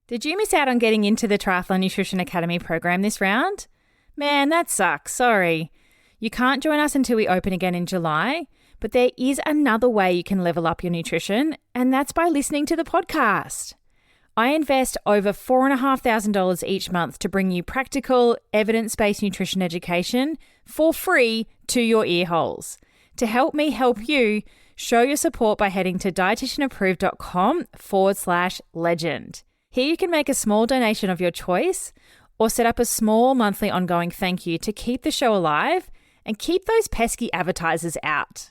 Did you miss out on getting into the Triathlon Nutrition Academy program this round? Man, that sucks. Sorry. You can't join us until we open again in July, but there is another way you can level up your nutrition, and that's by listening to the podcast. I invest over $4,500 each month to bring you practical, evidence-based nutrition education for free to your ear holes. To help me help you, show your support by heading to dietitianapproved.com/legend. Here you can make a small donation of your choice or set up a small monthly ongoing thank you to keep the show alive and keep those pesky advertisers out.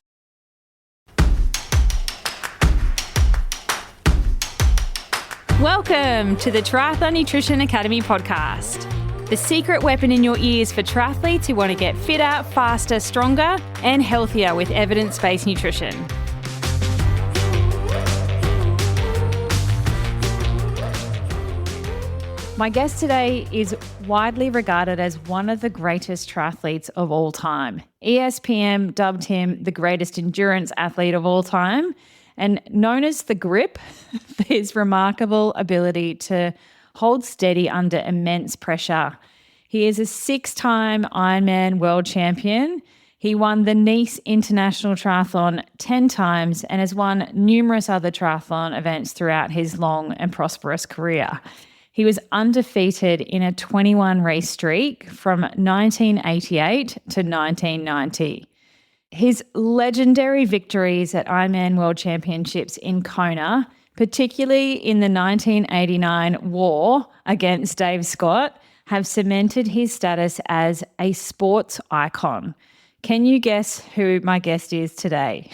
Welcome to the Triathlon Nutrition Academy podcast, the secret weapon in your ears for triathletes who want to get fitter, faster, stronger, and healthier with evidence-based nutrition. My guest today is widely regarded as one of the greatest triathletes of all time. ESPN dubbed him the greatest endurance athlete of all time, and known as the Grip for his remarkable ability to hold steady under immense pressure. He is a 6-time Ironman World Champion. He won the Nice International Triathlon 10 times and has won numerous other triathlon events throughout his long and prosperous career. He was undefeated in a 21 race streak from 1988 to 1990. His legendary victories at Ironman World Championships in Kona, particularly in the 1989 war against Dave Scott, have cemented his status as a sports icon. Can you guess who my guest is today?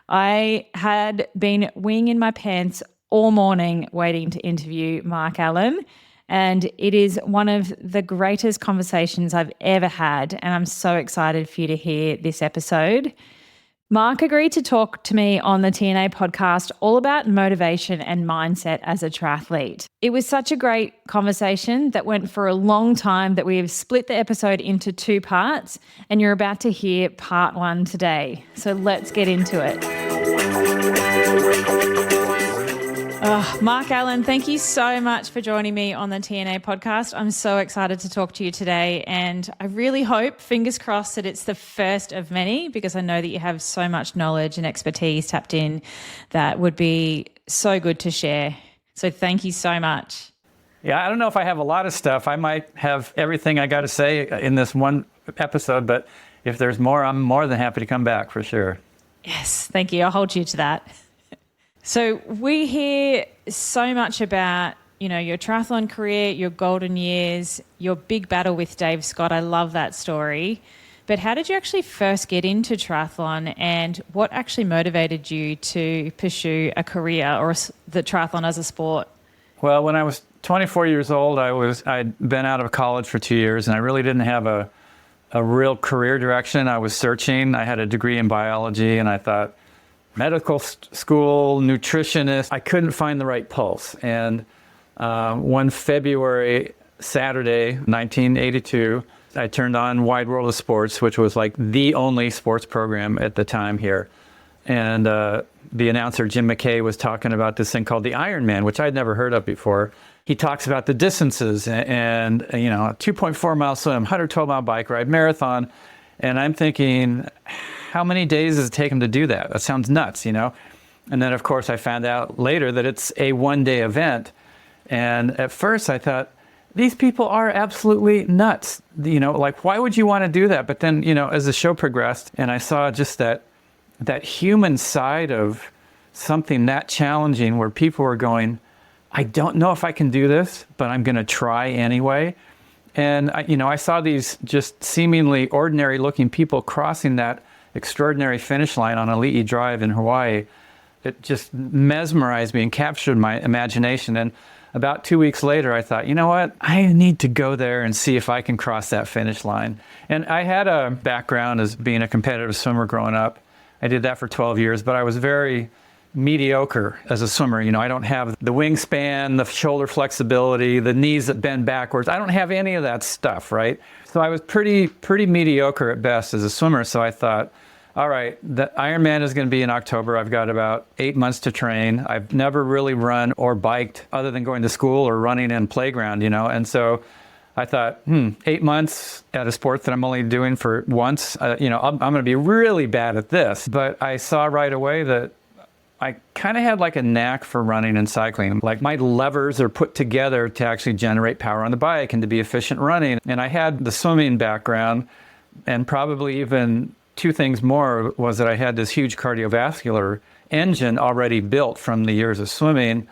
I had been weeing in my pants all morning waiting to interview Mark Allen, and it is one of the greatest conversations I've ever had, and I'm so excited for you to hear this episode. Mark agreed to talk to me on the TNA podcast all about motivation and mindset as a triathlete. It was such a great conversation that went for a long time that we have split the episode into 2 parts, and you're about to hear part 1 today. So let's get into it. Mark Allen, thank you so much for joining me on the TNA podcast. I'm so excited to talk to you today, and I really hope, fingers crossed, that it's the first of many, because I know that you have so much knowledge and expertise tapped in that would be so good to share. So thank you so much. Yeah, I don't know if I have a lot of stuff. I might have everything I got to say in this one episode, but if there's more, I'm more than happy to come back for sure. Yes, thank you. I'll hold you to that. So we hear so much about, your triathlon career, your golden years, your big battle with Dave Scott. I love that story. But how did you actually first get into triathlon, and what actually motivated you to pursue a career or the triathlon as a sport? Well, when I was 24 years old, I'd been out of college for 2 years, and I really didn't have a real career direction. I was searching. I had a degree in biology, and I thought, medical school, nutritionist. I couldn't find the right pulse. And one February, Saturday, 1982, I turned on Wide World of Sports, which was like the only sports program at the time here. And the announcer, Jim McKay, was talking about this thing called the Ironman, which I'd never heard of before. He talks about the distances and 2.4 mile swim, 112 mile bike ride, marathon. And I'm thinking, how many days does it take him to do that? That sounds nuts, And then, of course, I found out later that it's a one-day event. And at first I thought, these people are absolutely nuts. Why would you want to do that? But then, as the show progressed and I saw just that human side of something that challenging where people were going, I don't know if I can do this, but I'm going to try anyway. And, I saw these just seemingly ordinary looking people crossing that extraordinary finish line on Ali'i Drive in Hawaii. It just mesmerized me and captured my imagination. And about 2 weeks later, I thought, you know what? I need to go there and see if I can cross that finish line. And I had a background as being a competitive swimmer growing up. I did that for 12 years, but I was very mediocre as a swimmer. I don't have the wingspan, the shoulder flexibility, the knees that bend backwards. I don't have any of that stuff, right? So I was pretty mediocre at best as a swimmer. So I thought, all right, the Ironman is going to be in October. I've got about 8 months to train. I've never really run or biked other than going to school or running in playground, And so I thought, 8 months at a sport that I'm only doing for once, I'm going to be really bad at this. But I saw right away that I kind of had like a knack for running and cycling. Like my levers are put together to actually generate power on the bike and to be efficient running. And I had the swimming background, and probably even two things more was that I had this huge cardiovascular engine already built from the years of swimming.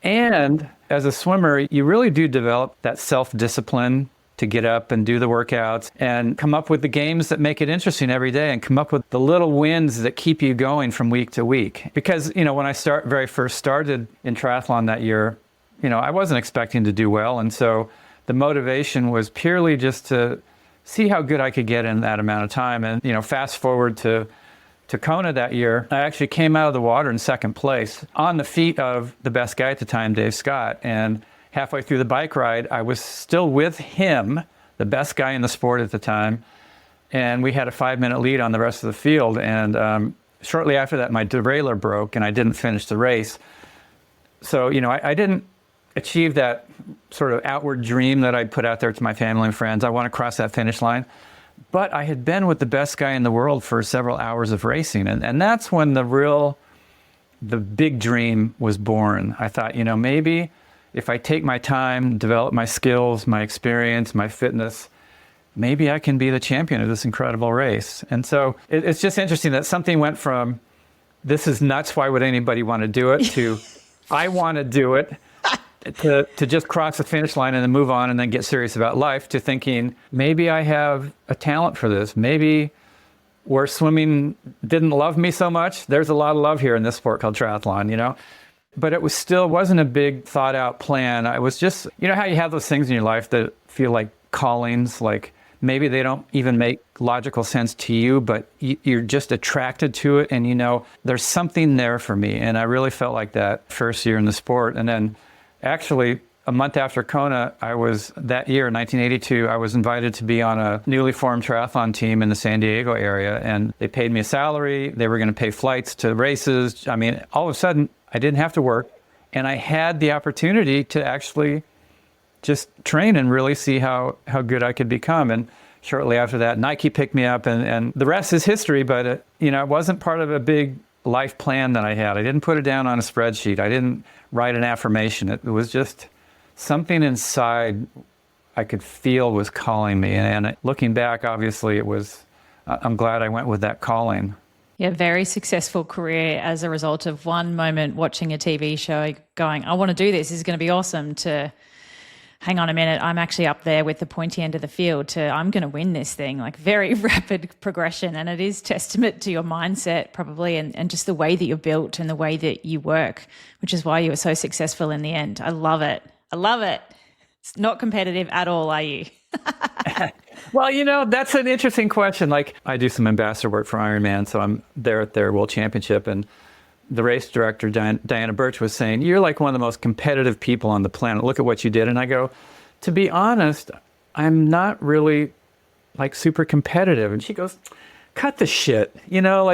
And as a swimmer, you really do develop that self-discipline to get up and do the workouts and come up with the games that make it interesting every day and come up with the little wins that keep you going from week to week. Because, when I very first started in triathlon that year, I wasn't expecting to do well. And so the motivation was purely just to see how good I could get in that amount of time. And, fast forward to Kona that year, I actually came out of the water in second place on the feet of the best guy at the time, Dave Scott. And halfway through the bike ride, I was still with him, the best guy in the sport at the time. And we had a 5-minute lead on the rest of the field. And shortly after that, my derailleur broke and I didn't finish the race. So, I didn't achieve that sort of outward dream that I'd put out there to my family and friends. I want to cross that finish line. But I had been with the best guy in the world for several hours of racing. And that's when the big dream was born. I thought, maybe if I take my time, develop my skills, my experience, my fitness, maybe I can be the champion of this incredible race. And so it's just interesting that something went from, this is nuts, why would anybody want to do it, to I want to do it, to just cross the finish line and then move on and then get serious about life, to thinking, maybe I have a talent for this. Maybe where swimming didn't love me so much, there's a lot of love here in this sport called triathlon, But it wasn't a big thought out plan. I was just, how you have those things in your life that feel like callings, like maybe they don't even make logical sense to you, but you're just attracted to it. And, there's something there for me. And I really felt like that first year in the sport. And then actually a month after Kona, that year, 1982, I was invited to be on a newly formed triathlon team in the San Diego area. And they paid me a salary. They were going to pay flights to races. I mean, all of a sudden, I didn't have to work, and I had the opportunity to actually just train and really see how good I could become. And shortly after that, Nike picked me up, and the rest is history, but it wasn't part of a big life plan that I had. I didn't put it down on a spreadsheet. I didn't write an affirmation. It was just something inside I could feel was calling me. And looking back, obviously, I'm glad I went with that calling. Yeah, very successful career as a result of one moment watching a TV show going, I want to do this is going to be awesome, to hang on a minute, I'm actually up there with the pointy end of the field, to I'm going to win this thing. Like, very rapid progression. And it is testament to your mindset probably, and just the way that you're built and the way that you work, which is why you were so successful in the end. I love it. I love it. It's not competitive at all, are you? Well, that's an interesting question. Like, I do some ambassador work for Ironman, so I'm there at their World Championship, and the race director, Diana Birch, was saying, you're like one of the most competitive people on the planet. Look at what you did. And I go, to be honest, I'm not really like super competitive. And she goes, cut the shit,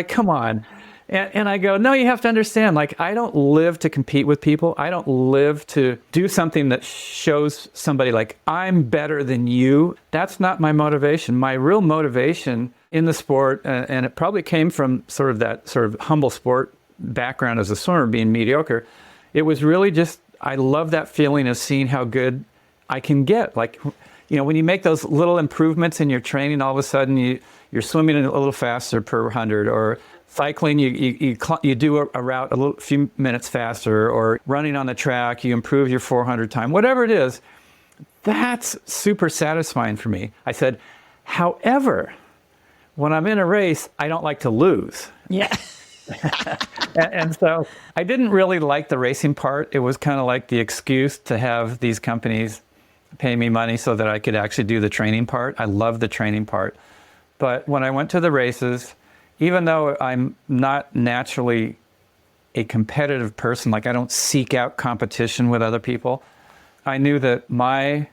come on. And I go, no, you have to understand, like, I don't live to compete with people. I don't live to do something that shows somebody like I'm better than you. That's not my motivation. My real motivation in the sport, and it probably came from sort of that sort of humble sport background as a swimmer, being mediocre. It was really just, I love that feeling of seeing how good I can get. Like, when you make those little improvements in your training, all of a sudden you're swimming a little faster per 100, or cycling, you do a route a few minutes faster, or running on the track, you improve your 400 time, whatever it is. That's super satisfying for me. I said, however, when I'm in a race, I don't like to lose. Yeah. And so I didn't really like the racing part. It was kind of like the excuse to have these companies pay me money so that I could actually do the training part. I love the training part. But when I went to the races, even though I'm not naturally a competitive person, like I don't seek out competition with other people, I knew that my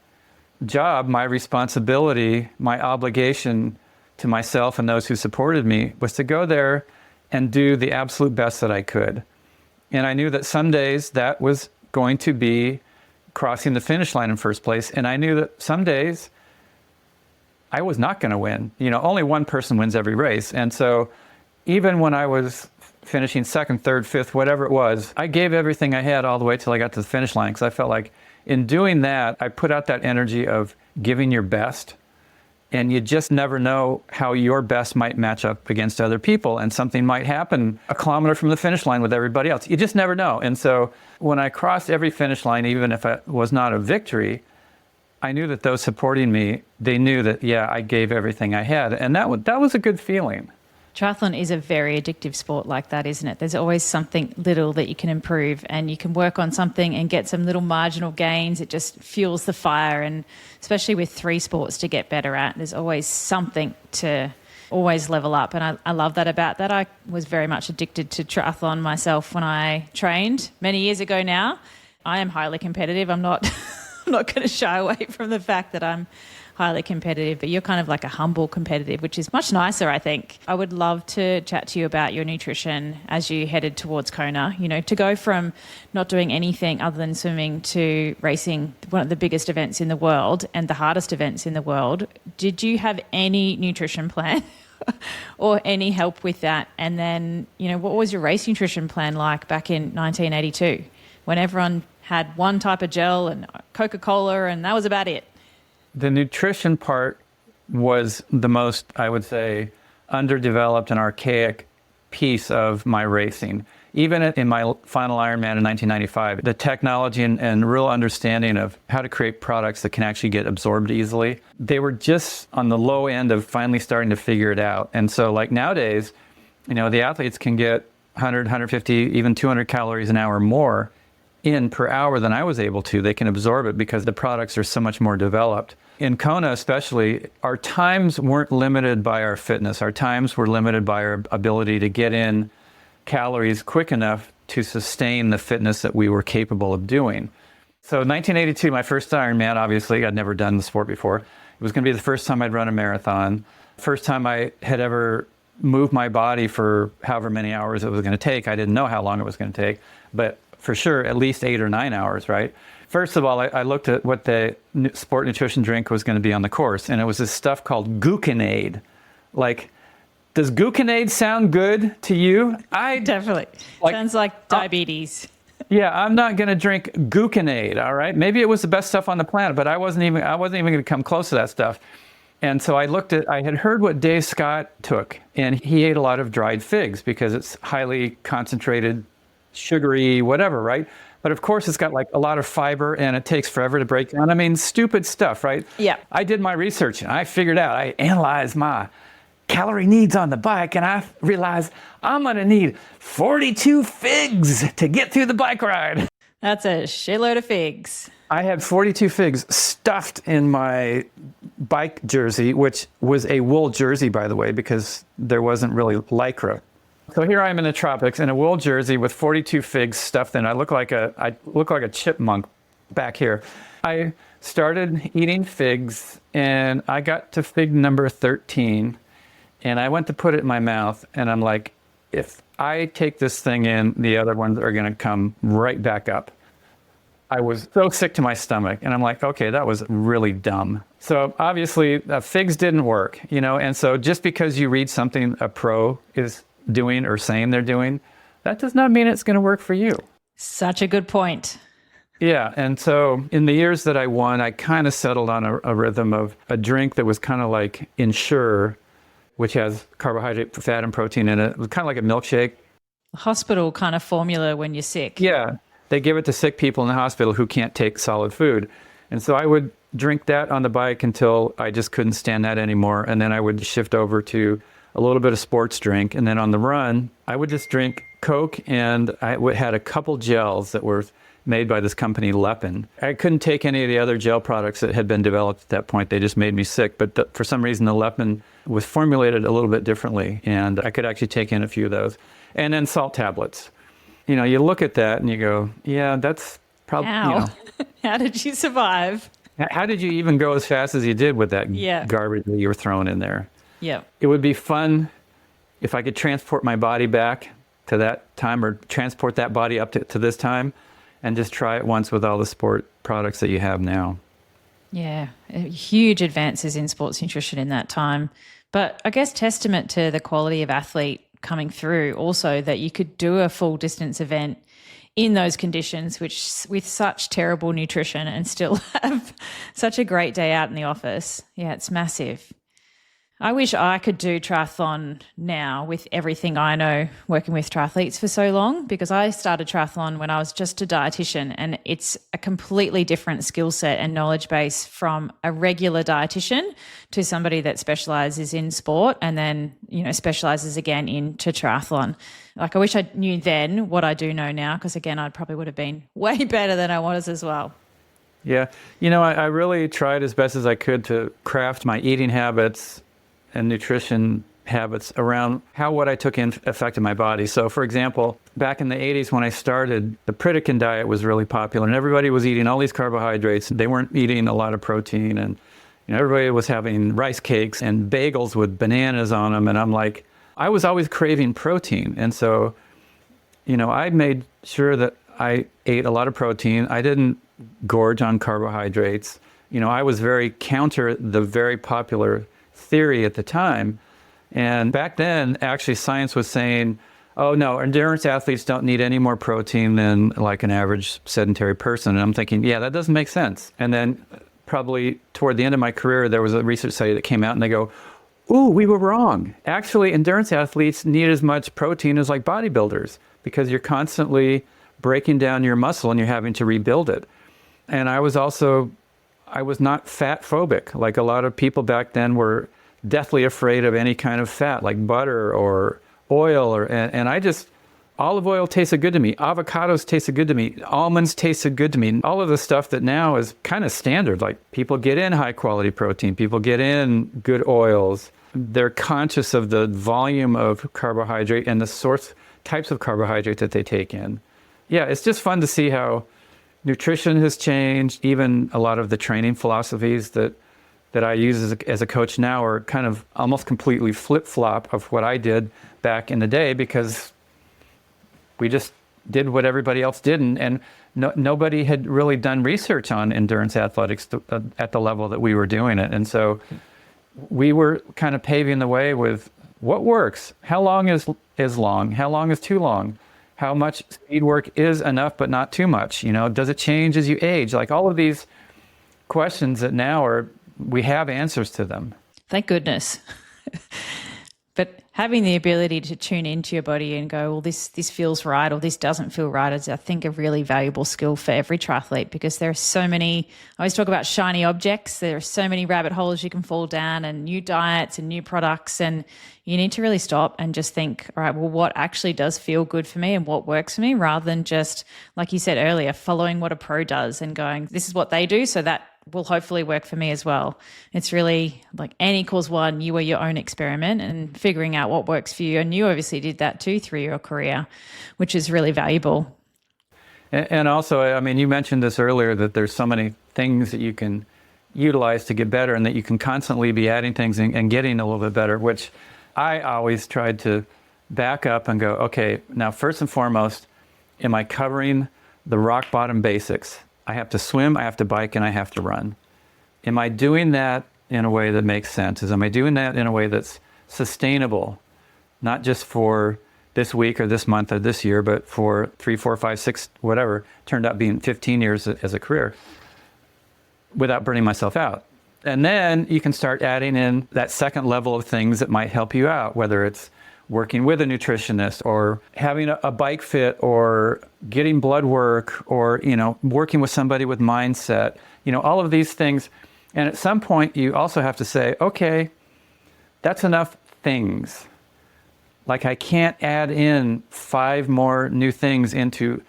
job, my responsibility, my obligation to myself and those who supported me was to go there and do the absolute best that I could. And I knew that some days that was going to be crossing the finish line in first place. And I knew that some days I was not going to win. Only one person wins every race. And so even when I was finishing second, third, fifth, whatever it was, I gave everything I had all the way till I got to the finish line, because I felt like in doing that, I put out that energy of giving your best. And you just never know how your best might match up against other people, and something might happen a kilometer from the finish line with everybody else. You just never know. And so when I crossed every finish line, even if it was not a victory, I knew that those supporting me, they knew that, yeah, I gave everything I had. And that was a good feeling. Triathlon is a very addictive sport like that, isn't it? There's always something little that you can improve, and you can work on something and get some little marginal gains. It just fuels the fire, and especially with 3 sports to get better at, there's always something to always level up. And I love that about that. I was very much addicted to triathlon myself when I trained many years ago now. I am highly competitive. I'm not I'm not going to shy away from the fact that I'm highly competitive, but you're kind of like a humble competitive, which is much nicer, I think. I would love to chat to you about your nutrition as you headed towards Kona. To go from not doing anything other than swimming to racing one of the biggest events in the world and the hardest events in the world. Did you have any nutrition plan or any help with that? And then, what was your race nutrition plan like back in 1982 when everyone had one type of gel and Coca-Cola and that was about it? The nutrition part was the most, I would say, underdeveloped and archaic piece of my racing. Even in my final Ironman in 1995, the technology and real understanding of how to create products that can actually get absorbed easily, they were just on the low end of finally starting to figure it out. And so like nowadays, the athletes can get 100, 150, even 200 calories an hour more in per hour than I was able to. They can absorb it because the products are so much more developed. In Kona especially, our times weren't limited by our fitness. Our times were limited by our ability to get in calories quick enough to sustain the fitness that we were capable of doing. So 1982, my first Ironman, obviously, I'd never done the sport before. It was going to be the first time I'd run a marathon. First time I had ever moved my body for however many hours it was going to take. I didn't know how long it was going to take, but for sure, at least 8 or 9 hours, right? First of all, I looked at what the sport nutrition drink was going to be on the course, and it was this stuff called Gluconade. Like, does Gluconade sound good to you? Definitely. Sounds like diabetes. Yeah, I'm not going to drink Gluconade, all right? Maybe it was the best stuff on the planet, but I wasn't even going to come close to that stuff. And so I had heard what Dave Scott took, and he ate a lot of dried figs because it's highly concentrated, sugary, whatever, right? But of course, it's got like a lot of fiber and it takes forever to break down. I mean, stupid stuff, right? Yeah. I did my research and I figured out, I analyzed my calorie needs on the bike, and I realized I'm going to need 42 figs to get through the bike ride. That's a shitload of figs. I had 42 figs stuffed in my bike jersey, which was a wool jersey, by the way, because there wasn't really Lycra. So here I am in the tropics in a wool jersey with 42 figs stuffed in. I look like a chipmunk back here. I started eating figs, and I got to fig number 13, and I went to put it in my mouth, and I'm like, if I take this thing in, the other ones are going to come right back up. I was so sick to my stomach, and I'm like, okay, that was really dumb. So obviously, figs didn't work, and so just because you read something a pro is doing or saying they're doing, that does not mean it's going to work for you. Such a good point. Yeah, and so in the years that I won, I kind of settled on a rhythm of a drink that was kind of like Ensure, which has carbohydrate, fat, and protein in it. It was kind of like a milkshake. Hospital kind of formula when you're sick. Yeah, they give it to sick people in the hospital who can't take solid food. And so I would drink that on the bike until I just couldn't stand that anymore. And then I would shift over to a little bit of sports drink. And then on the run, I would just drink Coke, and I had a couple gels that were made by this company, Lepin. I couldn't take any of the other gel products that had been developed at that point. They just made me sick. But for some reason, the Lepin was formulated a little bit differently, and I could actually take in a few of those. And then salt tablets. You look at that and you go, yeah, that's probably, How? How did you survive? How did you even go as fast as you did with that garbage that you were throwing in there? Yeah. it would be fun if I could transport my body back to that time, or transport that body up to this time, and just try it once with all the sport products that you have now. Yeah, huge advances in sports nutrition in that time. But I guess testament to the quality of athlete coming through also, that you could do a full distance event in those conditions, which with such terrible nutrition, and still have such a great day out in the office. Yeah, it's massive. I wish I could do triathlon now with everything I know working with triathletes for so long, because I started triathlon when I was just a dietitian, and it's a completely different skill set and knowledge base from a regular dietitian to somebody that specializes in sport and then, specializes again into triathlon. Like, I wish I knew then what I do know now, because again, I probably would have been way better than I was as well. Yeah. I really tried as best as I could to craft my eating habits and nutrition habits around how what I took in affected my body. So, for example, back in the 80s when I started, the Pritikin diet was really popular, and everybody was eating all these carbohydrates. They weren't eating a lot of protein, and everybody was having rice cakes and bagels with bananas on them. And I'm like, I was always craving protein. And so, I made sure that I ate a lot of protein. I didn't gorge on carbohydrates. I was very counter the very popular theory at the time. And back then, actually, science was saying, oh, no, endurance athletes don't need any more protein than like an average sedentary person. And I'm thinking, yeah, that doesn't make sense. And then probably toward the end of my career, there was a research study that came out and they go, ooh, we were wrong. Actually, endurance athletes need as much protein as like bodybuilders, because you're constantly breaking down your muscle and you're having to rebuild it. And I was not fat phobic. Like a lot of people back then were deathly afraid of any kind of fat, like butter or oil, and I just, olive oil tasted good to me. Avocados tasted good to me. Almonds tasted good to me. All of the stuff that now is kind of standard, like people get in high quality protein, people get in good oils. They're conscious of the volume of carbohydrate and the source types of carbohydrate that they take in. Yeah, it's just fun to see how nutrition has changed. Even a lot of the training philosophies that I use as a coach now are kind of almost completely flip-flop of what I did back in the day, because we just did what everybody else did, and nobody had really done research on endurance athletics at the level that we were doing it. And so we were kind of paving the way with what works, how long is long, how long is too long, how much speed work is enough but not too much, does it change as you age? Like all of these questions that now we have answers to them. Thank goodness. But having the ability to tune into your body and go, well, this feels right or this doesn't feel right is, I think, a really valuable skill for every triathlete, because there are so many, I always talk about shiny objects. There are so many rabbit holes you can fall down, and new diets and new products, and you need to really stop and just think, all right, well, what actually does feel good for me and what works for me, rather than just, like you said earlier, following what a pro does and going, this is what they do, so that will hopefully work for me as well. It's really like N equals 1, you are your own experiment, and figuring out what works for you. And you obviously did that too through your career, which is really valuable. And also, I mean, you mentioned this earlier, that there's so many things that you can utilize to get better, and that you can constantly be adding things and getting a little bit better, which I always tried to back up and go, okay, now first and foremost, am I covering the rock bottom basics? I have to swim, I have to bike, and I have to run. Am I doing that in a way that makes sense? Am I doing that in a way that's sustainable, not just for this week or this month or this year, but for 3, 4, 5, 6, whatever, turned out being 15 years as a career, without burning myself out? And then you can start adding in that second level of things that might help you out, whether it's working with a nutritionist or having a bike fit or getting blood work or, working with somebody with mindset, all of these things. And at some point you also have to say, okay, that's enough things. Like I can't add in 5 more new things into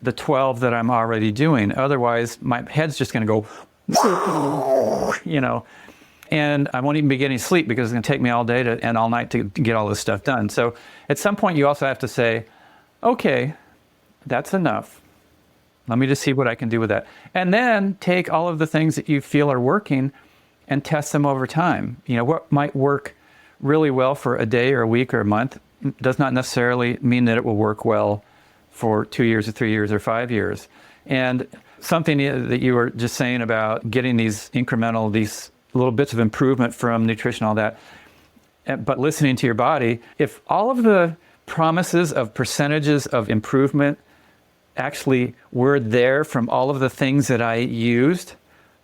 the 12 that I'm already doing. Otherwise my head's just going to go, and I won't even be getting sleep because it's going to take me all day and all night to get all this stuff done. So at some point you also have to say, okay, that's enough. Let me just see what I can do with that. And then take all of the things that you feel are working and test them over time. What might work really well for a day or a week or a month does not necessarily mean that it will work well for 2 years or 3 years or 5 years. And something that you were just saying about getting these little bits of improvement from nutrition, all that, but listening to your body, if all of the promises of percentages of improvement actually were there from all of the things that I used,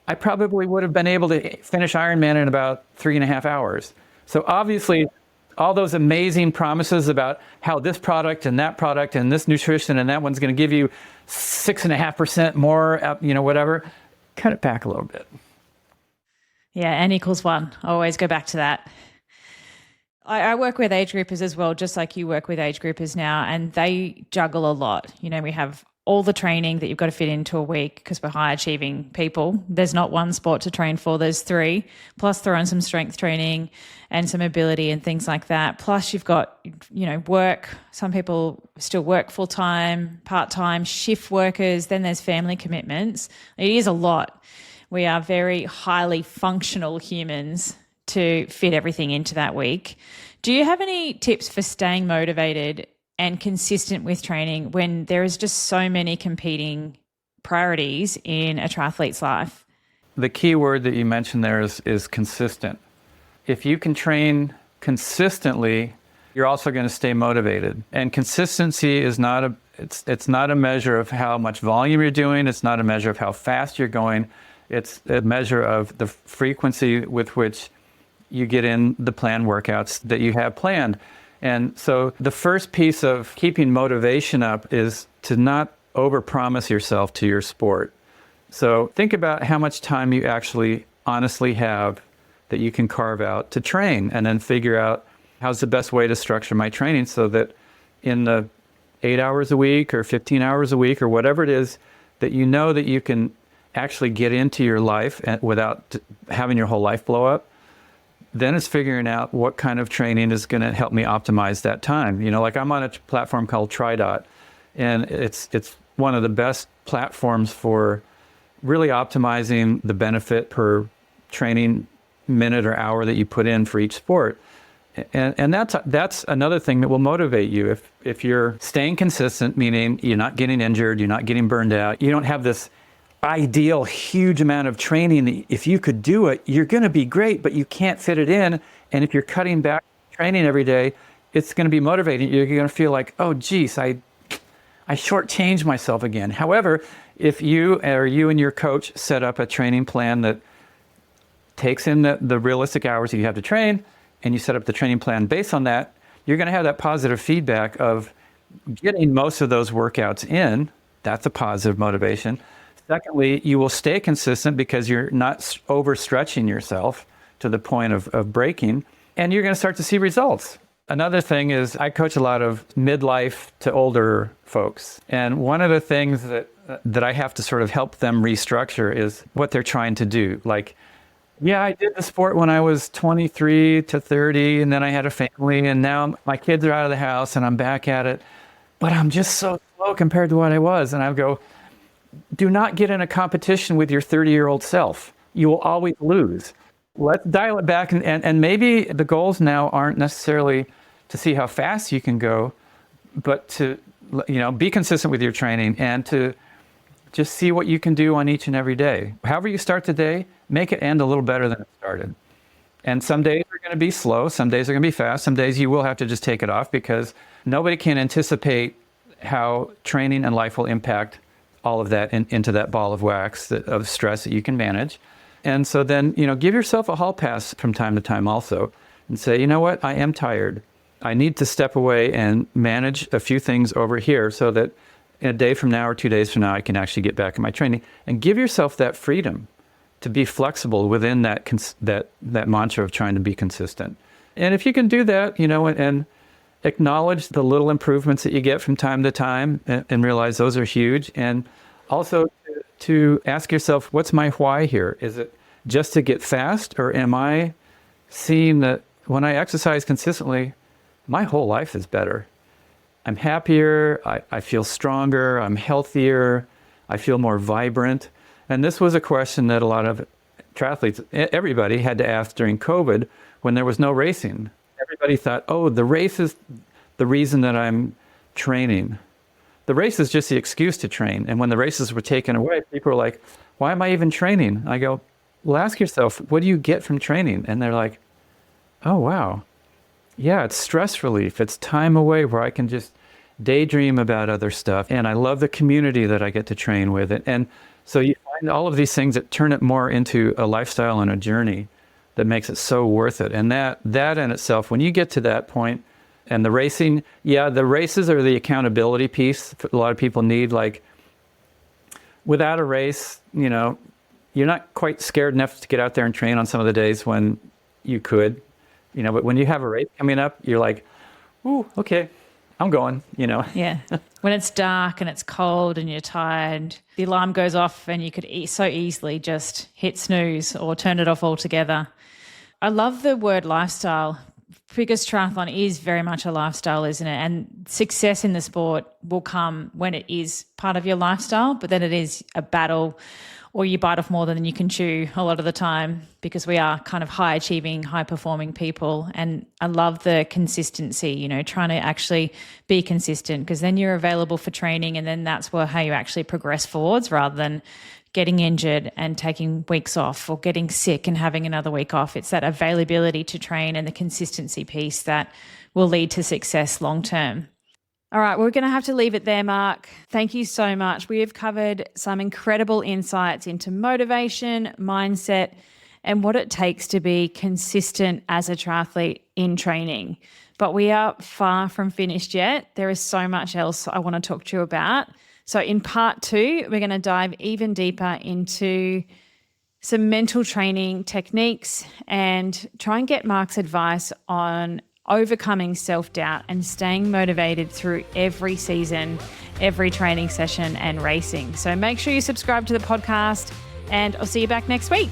I probably would have been able to finish Ironman in about 3.5 hours. So obviously, all those amazing promises about how this product and this nutrition and that one's going to give you 6.5% more, whatever, cut it back a little bit. Yeah, N equals 1. Always go back to that. I work with age groupers as well, just like you work with age groupers now, and they juggle a lot. We have all the training that you've got to fit into a week because we're high achieving people. There's not one sport to train for, there's 3, plus throw in some strength training and some ability and things like that. Plus you've got, work. Some people still work full-time, part-time, shift workers. Then there's family commitments. It is a lot. We are very highly functional humans to fit everything into that week. Do you have any tips for staying motivated and consistent with training when there is just so many competing priorities in a triathlete's life? The key word that you mentioned there is consistent. If you can train consistently, you're also going to stay motivated. And consistency is not a measure of how much volume you're doing. It's not a measure of how fast you're going. It's a measure of the frequency with which you get in the planned workouts that you have planned. And so the first piece of keeping motivation up is to not overpromise yourself to your sport. So think about how much time you actually honestly have that you can carve out to train, and then figure out how's the best way to structure my training so that in the 8 hours a week or 15 hours a week or whatever it is that that you can actually get into your life without having your whole life blow up. Then it's figuring out what kind of training is going to help me optimize that time. Like I'm on a platform called TriDot, and it's one of the best platforms for really optimizing the benefit per training minute or hour that you put in for each sport. And that's another thing that will motivate you. If you're staying consistent, meaning you're not getting injured, you're not getting burned out, you don't have this ideal huge amount of training. If you could do it, you're going to be great, but you can't fit it in. And if you're cutting back training every day, it's going to be motivating. You're going to feel like, oh, geez, I shortchanged myself again. However, if you and your coach set up a training plan that takes in the realistic hours that you have to train, and you set up the training plan based on that, you're going to have that positive feedback of getting most of those workouts in. That's a positive motivation. Secondly, you will stay consistent because you're not overstretching yourself to the point of breaking, and you're going to start to see results. Another thing is I coach a lot of midlife to older folks, and one of the things that I have to sort of help them restructure is what they're trying to do. Like, yeah, I did the sport when I was 23 to 30, and then I had a family, and now my kids are out of the house, and I'm back at it, but I'm just so slow compared to what I was. And I go, do not get in a competition with your 30-year-old self. You will always lose. Let's dial it back, and maybe the goals now aren't necessarily to see how fast you can go, but to be consistent with your training and to just see what you can do on each and every day. However you start the day, make it end a little better than it started. And some days are going to be slow, some days are going to be fast, some days you will have to just take it off because nobody can anticipate how training and life will impact all of that into that ball of wax of stress that you can manage. And so then, give yourself a hall pass from time to time also and say, you know what, I am tired. I need to step away and manage a few things over here so that a day from now or 2 days from now, I can actually get back in my training. And give yourself that freedom to be flexible within that mantra of trying to be consistent. And if you can do that, and acknowledge the little improvements that you get from time to time and realize those are huge. And also to ask yourself, what's my why here? Is it just to get fast, or am I seeing that when I exercise consistently, my whole life is better? I'm happier, I feel stronger, I'm healthier, I feel more vibrant. And this was a question that a lot of triathletes, everybody had to ask during COVID when there was no racing. everybody thought, oh, the race is the reason that I'm training. The race is just the excuse to train. And when the races were taken away, people were like, why am I even training? I go, well, ask yourself, what do you get from training? And they're like, oh, wow. Yeah, it's stress relief. It's time away where I can just daydream about other stuff. And I love the community that I get to train with. And so you find all of these things that turn it more into a lifestyle and a journey that makes it so worth it. And that in itself, when you get to that point, and the racing, yeah, the races are the accountability piece a lot of people need. Like, without a race, you know, you're not quite scared enough to get out there and train on some of the days when you could, you know, but when you have a race coming up, you're like, ooh, okay, I'm going, you know. Yeah. When it's dark and it's cold and you're tired, the alarm goes off and you could so easily just hit snooze or turn it off altogether. I love the word lifestyle because triathlon is very much a lifestyle, isn't it? And success in the sport will come when it is part of your lifestyle, but then it is a battle, or you bite off more than you can chew a lot of the time, because we are kind of high achieving, high performing people. And I love the consistency, you know, trying to actually be consistent, because then you're available for training, and then that's how you actually progress forwards, rather than getting injured and taking weeks off, or getting sick and having another week off. It's that availability to train and the consistency piece that will lead to success long term. All right, we're going to have to leave it there, Mark. Thank you so much. We have covered some incredible insights into motivation, mindset, and what it takes to be consistent as a triathlete in training. But we are far from finished yet. There is so much else I want to talk to you about. So in part 2, we're going to dive even deeper into some mental training techniques and try and get Mark's advice on overcoming self-doubt and staying motivated through every season, every training session and racing. So make sure you subscribe to the podcast, and I'll see you back next week.